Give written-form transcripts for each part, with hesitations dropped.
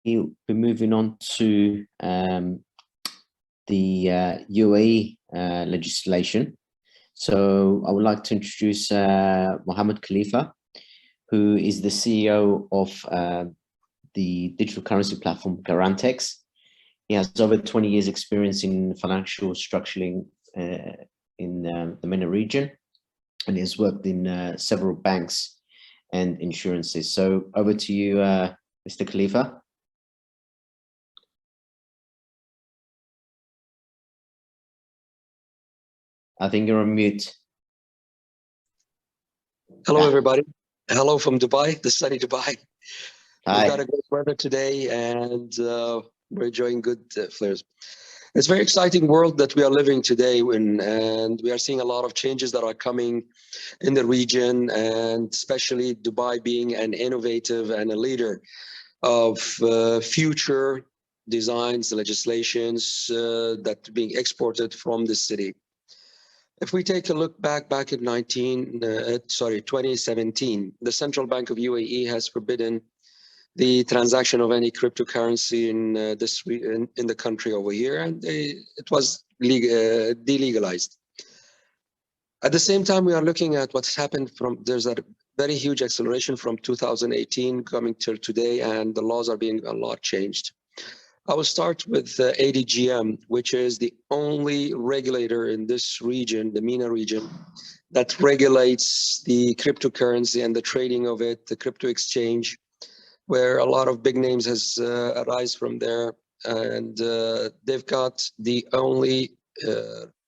be moving on to the UAE legislation. So I would like to introduce Mohammad Khalifa, who is the CEO of the digital currency platform GARANTEX. He has over 20 years experience in financial structuring in the MENA region, and he has worked in several banks and insurances. So over to you, Mr. Khalifa. I think you're on mute. Hello, everybody. Hello from Dubai, the sunny Dubai. Hi. We've got a great weather today, and we're enjoying good flares. It's a very exciting world that we are living today in, and we are seeing a lot of changes that are coming in the region, and especially Dubai being an innovative and a leader of future designs, legislations that are being exported from the city. If we take a look back in 2017, the Central Bank of UAE has forbidden the transaction of any cryptocurrency in the country over here, and it was delegalized. At the same time, we are looking at what's happened there's a very huge acceleration from 2018 coming till today, and the laws are being a lot changed. I will start with ADGM, which is the only regulator in this region, the MENA region, that regulates the cryptocurrency and the trading of it, the crypto exchange, where a lot of big names has arise from there. And they've got the only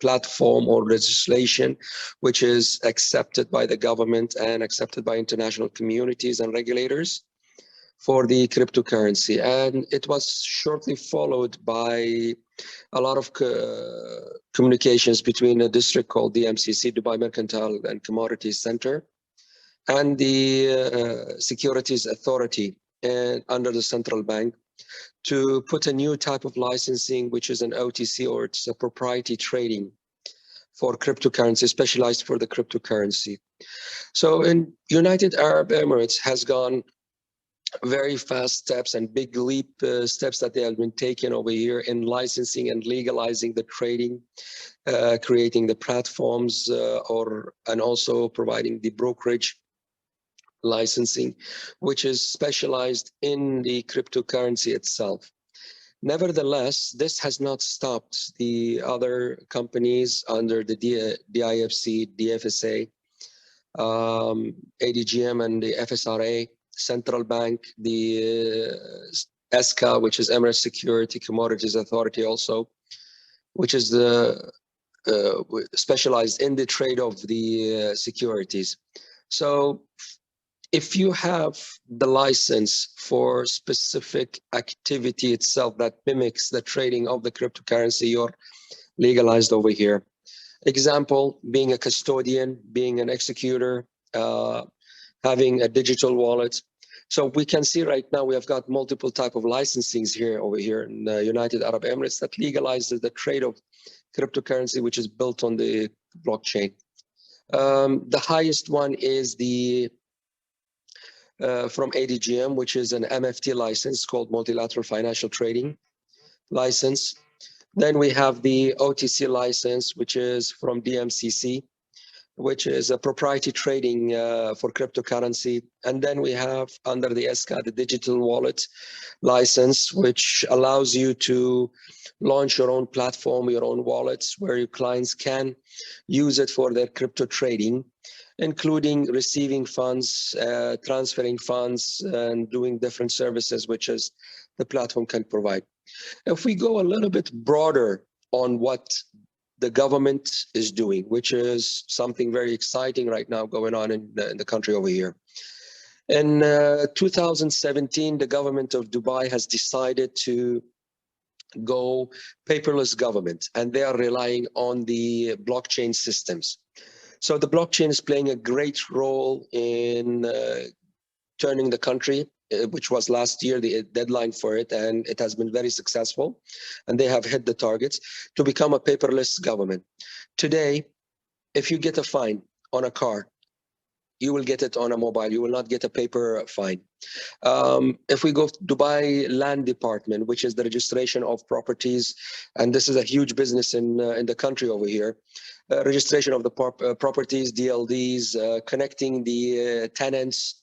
platform or legislation which is accepted by the government and accepted by international communities and regulators for the cryptocurrency. And it was shortly followed by a lot of communications between a district called the MCC, Dubai Mercantile and Commodities Center, and the Securities Authority under the central bank to put a new type of licensing, which is an OTC, or it's a proprietary trading for cryptocurrency, specialized for the cryptocurrency. So in United Arab Emirates has gone very fast steps and big leap steps that they have been taken over here in licensing and legalizing the trading, creating the platforms and also providing the brokerage licensing, which is specialized in the cryptocurrency itself. Nevertheless, this has not stopped the other companies under the DIFC, DFSA, ADGM and the FSRA, Central Bank, the ESCA, which is Emirates Security Commodities Authority also, which is the specialized in the trade of the securities. So if you have the license for specific activity itself that mimics the trading of the cryptocurrency, you're legalized over here. Example, being a custodian, being an executor, having a digital wallet. So we can see right now we have got multiple type of licensings here over here in the United Arab Emirates that legalizes the trade of cryptocurrency, which is built on the blockchain. The highest one is the from ADGM, which is an MFT license called Multilateral Financial Trading license. Then we have the OTC license, which is from DMCC, which is a proprietary trading for cryptocurrency. And then we have under the ESCA, the digital wallet license, which allows you to launch your own platform, your own wallets, where your clients can use it for their crypto trading, including receiving funds, transferring funds, and doing different services, which is the platform can provide. If we go a little bit broader on what the government is doing, which is something very exciting right now going on in the country over here. In 2017, the government of Dubai has decided to go paperless government, and they are relying on the blockchain systems. So the blockchain is playing a great role in turning the country, which was last year, the deadline for it, and it has been very successful, and they have hit the targets to become a paperless government. Today, if you get a fine on a car, you will get it on a mobile. You will not get a paper fine. If we go to Dubai Land Department, which is the registration of properties, and this is a huge business in the country over here, registration of the properties, DLDs, connecting the tenants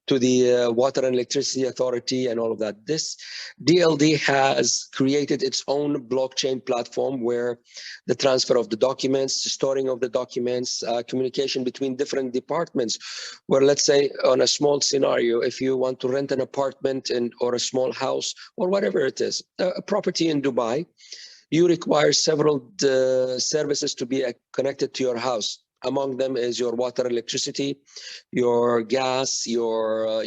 to the Water and Electricity Authority and all of that. This DLD has created its own blockchain platform where the transfer of the documents, the storing of the documents, communication between different departments, where let's say on a small scenario, if you want to rent an apartment or a small house or whatever it is, a property in Dubai, you require several services to be connected to your house. Among them is your water, electricity, your gas, your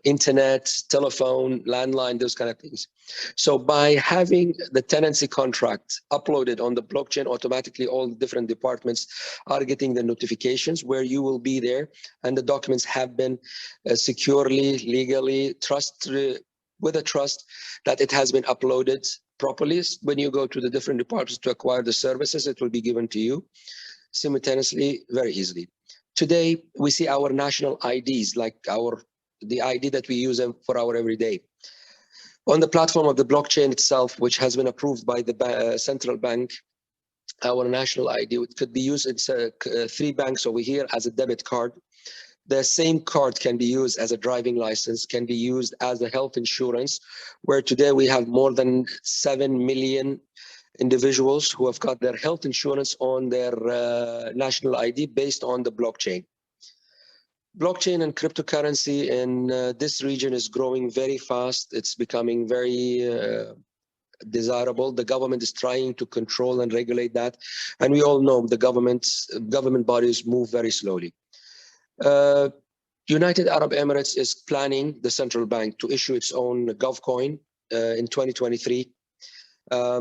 internet, telephone, landline, those kind of things. So by having the tenancy contract uploaded on the blockchain, automatically all the different departments are getting the notifications where you will be there, and the documents have been securely, legally, with a trust that it has been uploaded properly. When you go to the different departments to acquire the services, it will be given to you simultaneously, very easily. Today, we see our national IDs, like the ID that we use for our everyday. On the platform of the blockchain itself, which has been approved by the central bank, our national ID could be used in 3 banks over here as a debit card. The same card can be used as a driving license, can be used as a health insurance, where today we have more than 7 million individuals who have got their health insurance on their national ID based on the blockchain. Blockchain and cryptocurrency in this region is growing very fast. It's becoming very desirable. The government is trying to control and regulate that. And we all know the government bodies move very slowly. United Arab Emirates is planning, the central bank, to issue its own GovCoin in 2023.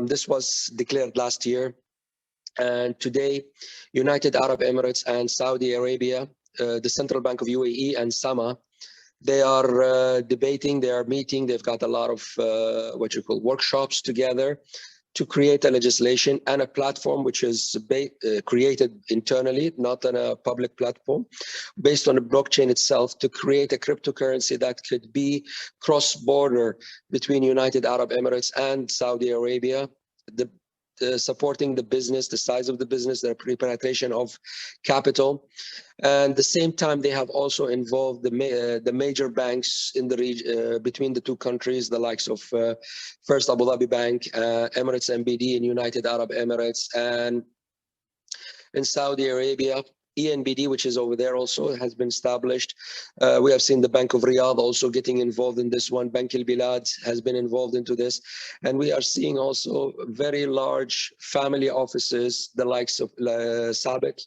This was declared last year. And today, United Arab Emirates and Saudi Arabia, the Central Bank of UAE and SAMA, they are debating, they are meeting, they've got a lot of workshops together to create a legislation and a platform which is created internally, not on a public platform, based on the blockchain itself, to create a cryptocurrency that could be cross-border between United Arab Emirates and Saudi Arabia, supporting the business, the size of the business, the penetration of capital. And at the same time, they have also involved the major banks in the region, between the 2 countries, the likes of First Abu Dhabi Bank, Emirates MBD in United Arab Emirates, and in Saudi Arabia, ENBD, which is over there also, has been established. We have seen the Bank of Riyadh also getting involved in this one. Bank al-Bilad has been involved into this. And we are seeing also very large family offices, the likes of Masek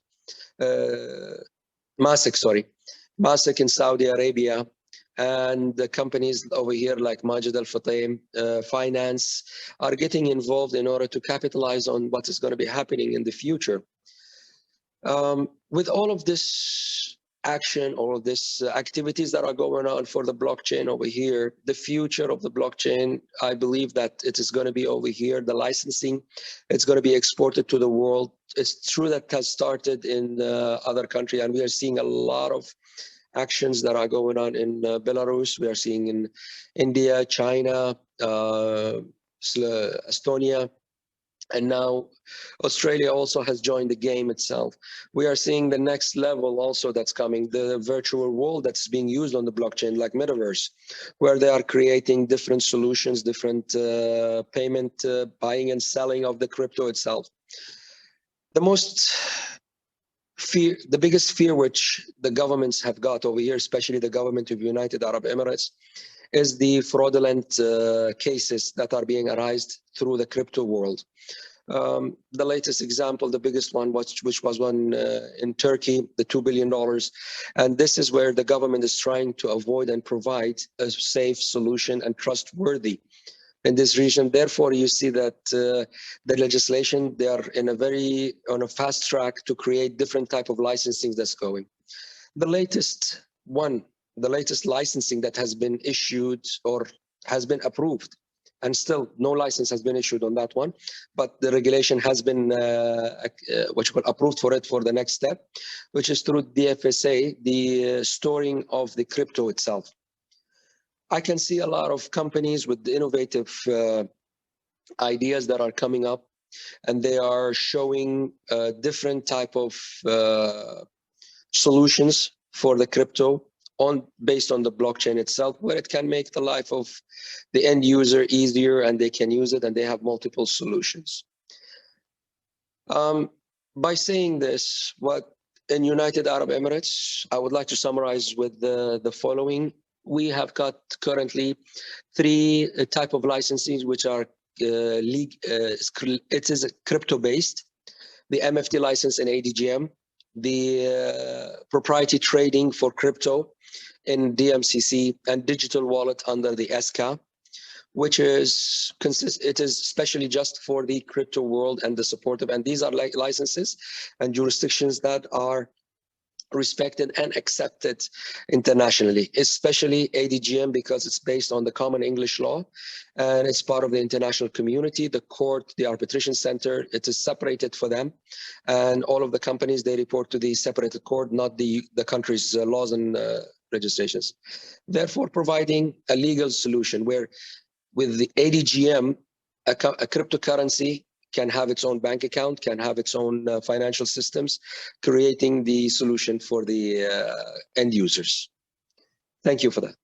in Saudi Arabia, and the companies over here like Majid Al Futtaim Finance are getting involved in order to capitalize on what is going to be happening in the future. With all of this action, all of this activities that are going on for the blockchain over here, the future of the blockchain, I believe that it is going to be over here, the licensing, it's going to be exported to the world. It's true that has started in other countries, and we are seeing a lot of actions that are going on in Belarus. We are seeing in India, China, Estonia, and now Australia also has joined the game itself. We are seeing the next level also that's coming, the virtual world that's being used on the blockchain, like Metaverse, where they are creating different solutions, different payment, buying and selling of the crypto itself. The biggest fear which the governments have got over here, especially the government of United Arab Emirates, is the fraudulent cases that are being arised through the crypto world. The latest example, the biggest one, which was one in Turkey, the $2 billion. And this is where the government is trying to avoid and provide a safe solution and trustworthy in this region. Therefore, you see that the legislation, they are on a fast track to create different type of licensing that's going. The latest licensing that has been issued or has been approved and still no license has been issued on that one, but the regulation has been what you call approved for it for the next step, which is through DFSA, the storing of the crypto itself. I can see a lot of companies with innovative ideas that are coming up, and they are showing different type of solutions for the crypto based on the blockchain itself, where it can make the life of the end user easier, and they can use it, and they have multiple solutions. By saying this, what in United Arab Emirates, I would like to summarize with the following. We have got currently 3 type of licenses which are it is crypto based: the MFT license in ADGM, the proprietary trading for crypto in DMCC, and digital wallet under the ESCA, which is it is especially just for the crypto world and the supportive. And these are like licenses and jurisdictions that are respected and accepted internationally, especially ADGM, because it's based on the common English law and it's part of the international community. The court, the arbitration center, it is separated for them, and all of the companies, they report to the separated court, not the country's laws and registrations. Therefore, providing a legal solution where with the ADGM, a cryptocurrency can have its own bank account, can have its own financial systems, creating the solution for the end users. Thank you for that.